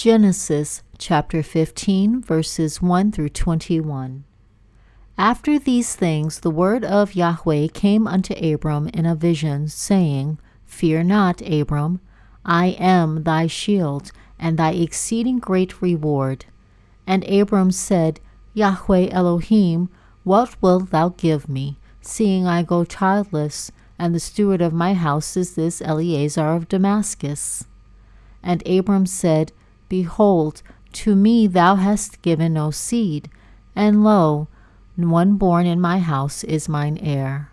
Genesis chapter 15, verses 1 through 21. After these things the word of Yahweh came unto Abram in a vision, saying, Fear not, Abram, I am thy shield, and thy exceeding great reward. And Abram said, Yahweh Elohim, what wilt thou give me, seeing I go childless, and the steward of my house is this Eleazar of Damascus? And Abram said, Behold, to me thou hast given no seed, and lo, one born in my house is mine heir.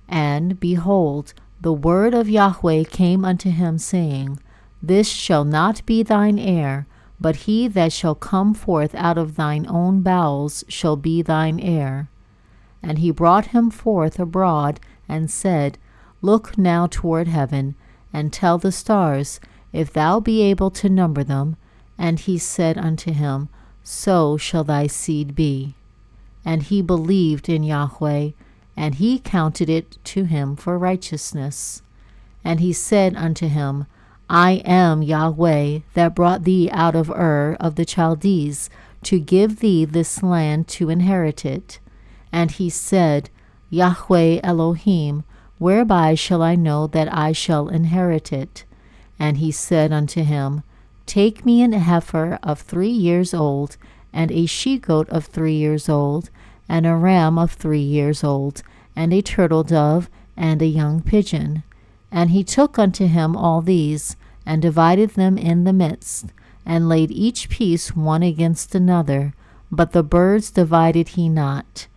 And, behold, the word of Yahweh came unto him, saying, This shall not be thine heir, but he that shall come forth out of thine own bowels shall be thine heir. And he brought him forth abroad, and said, Look now toward heaven, and tell the stars, if thou be able to number them. And he said unto him, So shall thy seed be. And he believed in Yahweh, and he counted it to him for righteousness. And he said unto him, I am Yahweh that brought thee out of Ur of the Chaldees, to give thee this land to inherit it. And he said, Yahweh Elohim, whereby shall I know that I shall inherit it? And he said unto him, Take me an heifer of 3 years old, and a she-goat of 3 years old, and a ram of 3 years old, and a turtle dove, and a young pigeon. And he took unto him all these, and divided them in the midst, and laid each piece one against another, but the birds divided he not.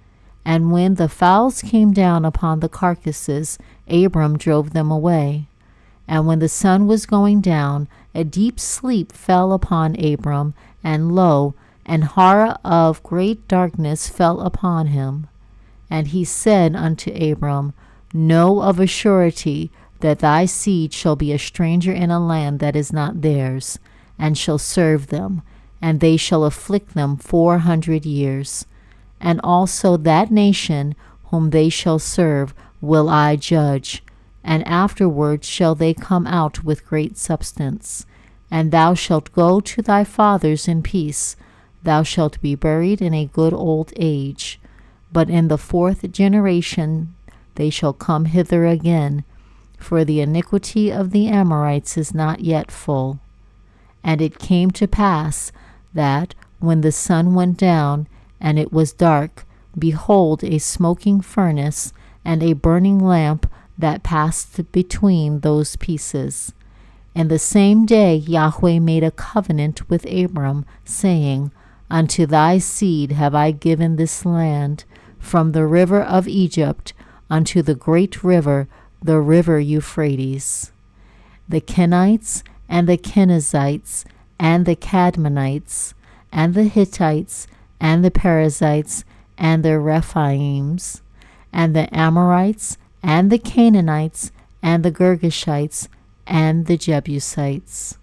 And when the fowls came down upon the carcasses, Abram drove them away. And when the sun was going down, a deep sleep fell upon Abram, and lo, an horror of great darkness fell upon him. And he said unto Abram, Know of a surety that thy seed shall be a stranger in a land that is not theirs, and shall serve them, and they shall afflict them 400 years. And also that nation whom they shall serve will I judge, and afterward shall they come out with great substance. And thou shalt go to thy fathers in peace. Thou shalt be buried in a good old age. But in the 4th generation they shall come hither again, for the iniquity of the Amorites is not yet full. And it came to pass that, when the sun went down, and it was dark, behold, a smoking furnace, and a burning lamp that passed between those pieces. And the same day Yahweh made a covenant with Abram, saying, Unto thy seed have I given this land, from the river of Egypt unto the great river, the river Euphrates. The Kenites, and the Kenizzites, and the Cadmonites, and the Hittites, and the Perizzites, and the Rephaims, and the Amorites, and the Canaanites, and the Girgashites, and the Jebusites.